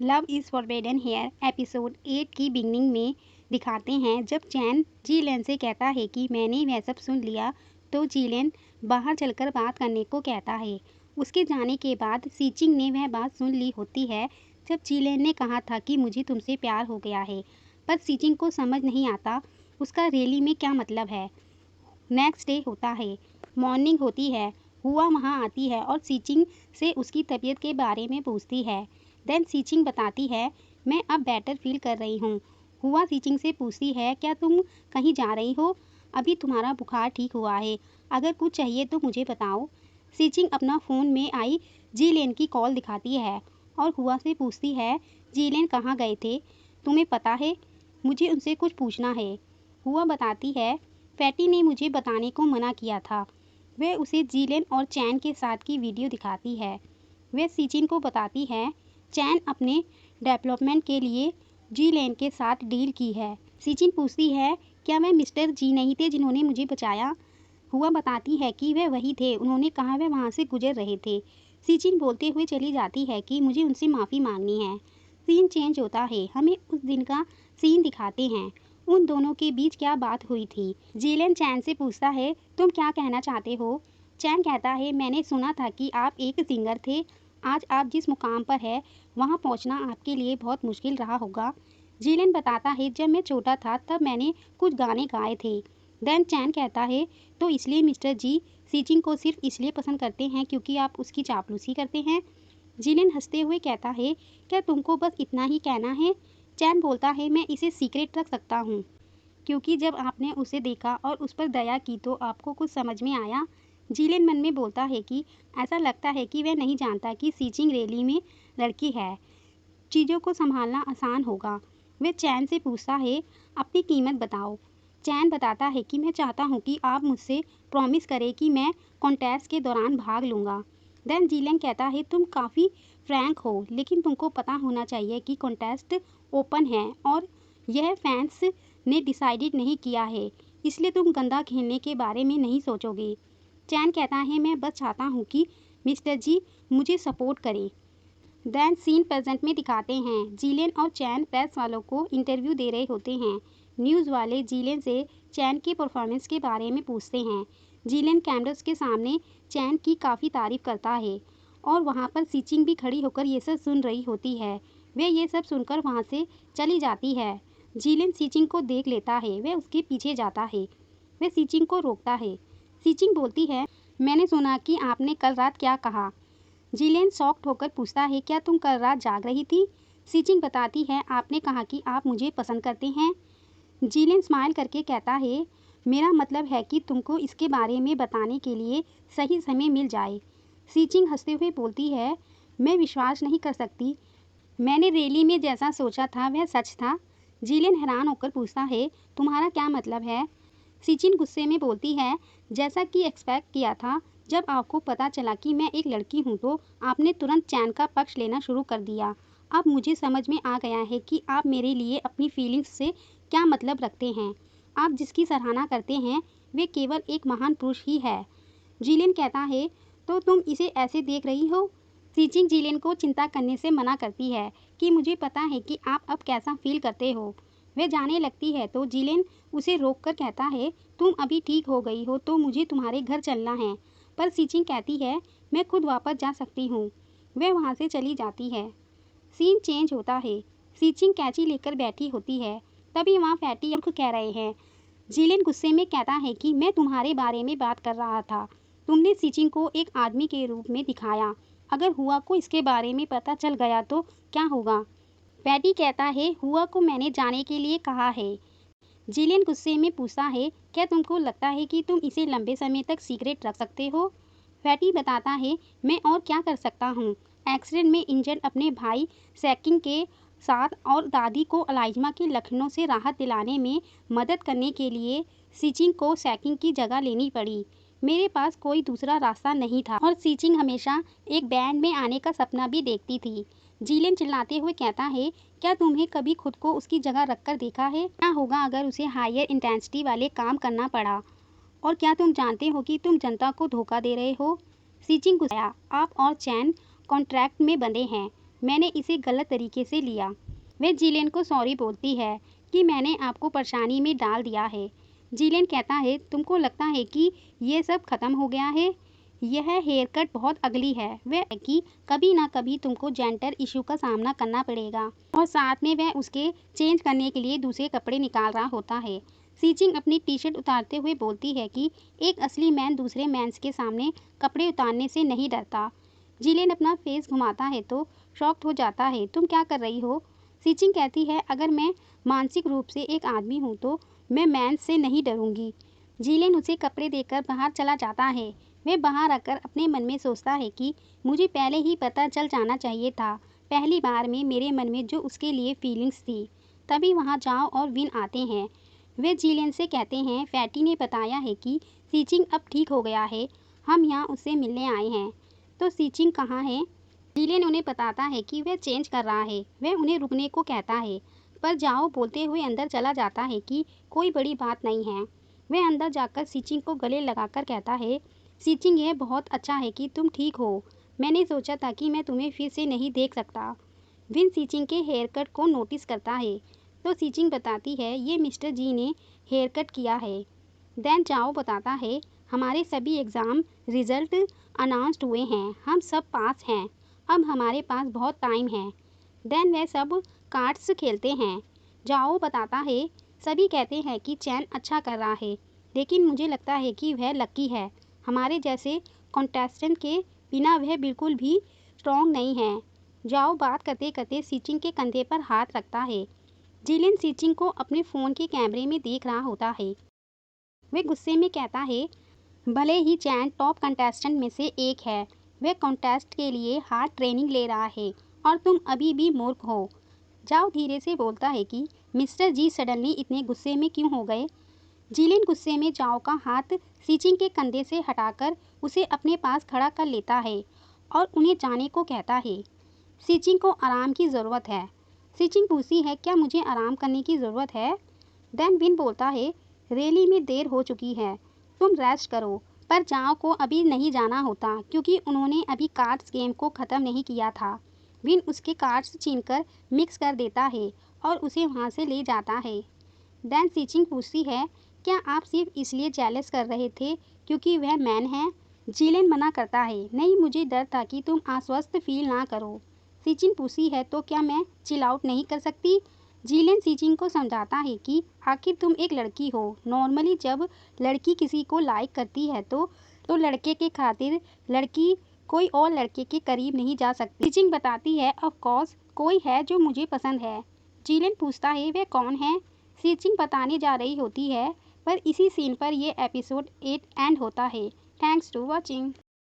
Love is forbidden here episode 8 की beginning में दिखाते हैं जब चैन जीलेन से कहता है कि मैंने वह सब सुन लिया, तो जीलेन बाहर चलकर बात करने को कहता है। उसके जाने के बाद सीचिंग ने वह बात सुन ली होती है जब जीलेन ने कहा था कि मुझे तुमसे प्यार हो गया है, पर सीचिंग को समझ नहीं आता उसका रियली में क्या मतलब है। नेक्स्ट डे होता है, मॉर्निंग होती है, हुआ वहाँ आती है और सीचिंग से उसकी तबीयत के बारे में पूछती है। देन सीचिंग बताती है मैं अब बेटर फील कर रही हूँ। हुआ सीचिंग से पूछती है क्या तुम कहीं जा रही हो, अभी तुम्हारा बुखार ठीक हुआ है, अगर कुछ चाहिए तो मुझे बताओ। सीचिंग अपना फ़ोन में आई जीलेन की कॉल दिखाती है और हुआ से पूछती है जीलेन कहाँ गए थे, तुम्हें पता है, मुझे उनसे कुछ पूछना है। हुआ बताती है फैटी ने मुझे बताने को मना किया था। वह उसे जीलेन और चैन के साथ की वीडियो दिखाती है। वह सीचिन को बताती है चैन अपने डेवलपमेंट के लिए जीलेन के साथ डील की है। सीचिन पूछती है क्या वह मिस्टर जी नहीं थे जिन्होंने मुझे बचाया। हुआ बताती है कि वह वही थे, उन्होंने कहा वह वहाँ से गुजर रहे थे। सीचिन बोलते हुए चली जाती है कि मुझे उनसे माफ़ी मांगनी है। सीन चेंज होता है, हमें उस दिन का सीन दिखाते हैं। उन दोनों के बीच क्या बात हुई थी। जीलेन चैन से पूछता है तुम क्या कहना चाहते हो। चैन कहता है मैंने सुना था कि आप एक सिंगर थे, आज आप जिस मुकाम पर है वहाँ पहुँचना आपके लिए बहुत मुश्किल रहा होगा। जीलेन बताता है जब मैं छोटा था तब मैंने कुछ गाने गाए थे। देन चैन कहता है तो इसलिए मिस्टर जी सीचिंग को सिर्फ इसलिए पसंद करते हैं क्योंकि आप उसकी चापलूसी करते हैं। जीलेन हंसते हुए कहता है क्या तुमको बस इतना ही कहना है। चैन बोलता है मैं इसे सीक्रेट रख सकता हूँ, क्योंकि जब आपने उसे देखा और उस पर दया की तो आपको कुछ समझ में आया। जीलेन मन में बोलता है कि ऐसा लगता है कि वह नहीं जानता कि सीचिंग रैली में लड़की है, चीज़ों को संभालना आसान होगा। वह चैन से पूछता है अपनी कीमत बताओ। चैन बताता है कि मैं चाहता हूँ कि आप मुझसे प्रॉमिस करें कि मैं कॉन्टेस्ट के दौरान भाग लूँगा। देन जीलेन कहता है तुम काफ़ी फ्रैंक हो, लेकिन तुमको पता होना चाहिए कि कॉन्टेस्ट ओपन है और यह फैंस ने डिसाइडेड नहीं किया है, इसलिए तुम गंदा खेलने के बारे में नहीं सोचोगे। चैन कहता है मैं बस चाहता हूँ कि मिस्टर जी मुझे सपोर्ट करें। देन सीन प्रेजेंट में दिखाते हैं जीलेन और चैन प्रेस वालों को इंटरव्यू दे रहे होते हैं। न्यूज़ वाले जीलेन से चैन की परफॉर्मेंस के बारे में पूछते हैं। जीलेन कैमरास के सामने चैन की काफ़ी तारीफ करता है और वहाँ पर सीचिंग भी खड़ी होकर ये सब सुन रही होती है। वह ये सब सुनकर वहाँ से चली जाती है। जीलेन सीचिंग को देख लेता है, वह उसके पीछे जाता है। वह सीचिंग को रोकता है। सीचिंग बोलती है मैंने सुना कि आपने कल रात क्या कहा। जीलेन शॉक्ड होकर पूछता है क्या तुम कल रात जाग रही थी। सीचिंग बताती है आपने कहा कि आप मुझे पसंद करते हैं। जीलेन स्माइल करके कहता है मेरा मतलब है कि तुमको इसके बारे में बताने के लिए सही समय मिल जाए। सीचिंग हंसते हुए बोलती है मैं विश्वास नहीं कर सकती, मैंने रैली में जैसा सोचा था वह सच था। जीलेन हैरान होकर पूछता है तुम्हारा क्या मतलब है। सीचिन गुस्से में बोलती है जैसा कि एक्सपेक्ट किया था, जब आपको पता चला कि मैं एक लड़की हूँ तो आपने तुरंत चैन का पक्ष लेना शुरू कर दिया। अब मुझे समझ में आ गया है कि आप मेरे लिए अपनी फीलिंग्स से क्या मतलब रखते हैं। आप जिसकी सराहना करते हैं वे केवल एक महान पुरुष ही है। जीलेन कहता है तो तुम इसे ऐसे देख रही हो। सीचिंग जीलेन को चिंता करने से मना करती है कि मुझे पता है कि आप अब कैसा फील करते हो। वह जाने लगती है तो जीलेन उसे रोककर कहता है तुम अभी ठीक हो गई हो तो मुझे तुम्हारे घर चलना है। पर सीचिंग कहती है मैं खुद वापस जा सकती हूँ। वह वहाँ से चली जाती है। सीन चेंज होता है, सीचिंग कैंची लेकर बैठी होती है, तभी वहाँ फैटी और कह रहे हैं। जीलेन गुस्से में कहता है कि मैं तुम्हारे बारे में बात कर रहा था, तुमने सीचिंग को एक आदमी के रूप में दिखाया, अगर हुआ को इसके बारे में पता चल गया तो क्या होगा। पैटी कहता है हुआ को मैंने जाने के लिए कहा है। जीलेन गुस्से में पूछता है क्या तुमको लगता है कि तुम इसे लंबे समय तक सीक्रेट रख सकते हो। फैटी बताता है मैं और क्या कर सकता हूँ, एक्सीडेंट में इंजर्ड अपने भाई सैकिंग के साथ और दादी को अलाइजमा के लक्षणों से राहत दिलाने में मदद करने के लिए सीचिंग को सैकिंग की जगह लेनी पड़ी। मेरे पास कोई दूसरा रास्ता नहीं था और सीचिंग हमेशा एक बैंड में आने का सपना भी देखती थी। जीलेन चिल्लाते हुए कहता है क्या तुम्हें कभी खुद को उसकी जगह रखकर देखा है, क्या होगा अगर उसे हायर इंटेंसिटी वाले काम करना पड़ा, और क्या तुम जानते हो कि तुम जनता को धोखा दे रहे हो। सीचिंग गुस्साया आप और चैन कॉन्ट्रैक्ट में बंधे हैं, मैंने इसे गलत तरीके से लिया। वह जिलियन को सॉरी बोलती है कि मैंने आपको परेशानी में डाल दिया है। जिलियन कहता है तुमको लगता है कि ये सब खत्म हो गया है? यह हेयर कट बहुत अगली है। वह कि कभी ना कभी तुमको जेंडर इशू का सामना करना पड़ेगा। और साथ में वह उसके चेंज करने के लिए दूसरे कपड़े निकाल रहा होता है। सीचिंग अपनी टी शर्ट उतारते हुए बोलती है कि एक असली मैन दूसरे मैंस के सामने कपड़े उतारने से नहीं डरता। जिलियन अपना फेस घुमाता है तो शॉक्ड हो जाता है। तुम क्या कर रही हो? सीचिंग कहती है अगर मैं मानसिक रूप से एक आदमी हूँ तो मैं मैंस से नहीं डरूंगी। जिलियन उसे कपड़े देकर बाहर चला जाता है। वह बाहर आकर अपने मन में सोचता है कि मुझे पहले ही पता चल जाना चाहिए था। पहली बार में मेरे मन में जो उसके लिए फीलिंग्स थी। तभी वहाँ जाओ और विन आते हैं। वे जिलियन से कहते हैं फैटी ने बताया है कि सीचिंग अब ठीक हो गया है, हम यहाँ उससे मिलने आए हैं। तो सीचिंग कहाँ है? जिलियन उन्हें बताता है कि वह चेंज कर रहा है। वह उन्हें रुकने को कहता है पर जाओ बोलते हुए अंदर चला जाता है कि कोई बड़ी बात नहीं है। वह अंदर जाकर सीचिंग को गले लगाकर कहता है सीचिंग यह बहुत अच्छा है कि तुम ठीक हो। मैंने सोचा था कि मैं तुम्हें फिर से नहीं देख सकता। विन सीचिंग के हेयर कट को नोटिस करता है तो सीचिंग बताती है ये मिस्टर जी ने हेयर कट किया है। देन जाओ बताता है हमारे सभी एग्ज़ाम रिजल्ट अनाउंस्ड हुए हैं, हम सब पास हैं, अब हमारे पास बहुत टाइम है। देन वे सब कार्ड्स खेलते हैं। जाओ बताता है सभी कहते हैं कि चैन अच्छा कर रहा है लेकिन मुझे लगता है कि वह लकी है। हमारे जैसे कॉन्टेस्टेंट के बिना वह बिल्कुल भी स्ट्रॉन्ग नहीं है। जाओ बात करते करते सीचिंग के कंधे पर हाथ रखता है। जिलियन सीचिंग को अपने फ़ोन के कैमरे में देख रहा होता है। वह गुस्से में कहता है भले ही चैन टॉप कंटेस्टेंट में से एक है, वह कॉन्टेस्ट के लिए हार्ड ट्रेनिंग ले रहा है और तुम अभी भी मूर्ख हो। जाओ धीरे से बोलता है कि मिस्टर जी सडनली इतने गुस्से में क्यों हो गए? जिलियन गुस्से में जाओ का हाथ सीचिंग के कंधे से हटाकर उसे अपने पास खड़ा कर लेता है और उन्हें जाने को कहता है। सीचिंग को आराम की ज़रूरत है। सीचिंग पूछती है क्या मुझे आराम करने की ज़रूरत है? देन विन बोलता है रैली में देर हो चुकी है, तुम रेस्ट करो। पर जाओ को अभी नहीं जाना होता क्योंकि उन्होंने अभी कार्ड्स गेम को ख़त्म नहीं किया था। विन उसके कार्ड्स छीनकर मिक्स कर देता है और उसे वहाँ से ले जाता है। देन सीचिंग पूछती है क्या आप सिर्फ इसलिए जेलस कर रहे थे क्योंकि वह मैन है? जिलियन मना करता है नहीं मुझे डर था कि तुम अस्वस्थ फील ना करो। सीचिंग पूछती है तो क्या मैं चिल आउट नहीं कर सकती? जिलियन सीचिंग को समझाता है कि आखिर तुम एक लड़की हो। नॉर्मली जब लड़की किसी को लाइक करती है तो लड़के के खातिर लड़की कोई और लड़के के करीब नहीं जा सकती। सीचिंग बताती है ऑफ कोर्स कोई है जो मुझे पसंद है। जिलियन पूछता है वह कौन है? सीचिंग बताने जा रही होती है पर इसी सीन पर यह एपिसोड 8 एंड होता है। Thanks to watching.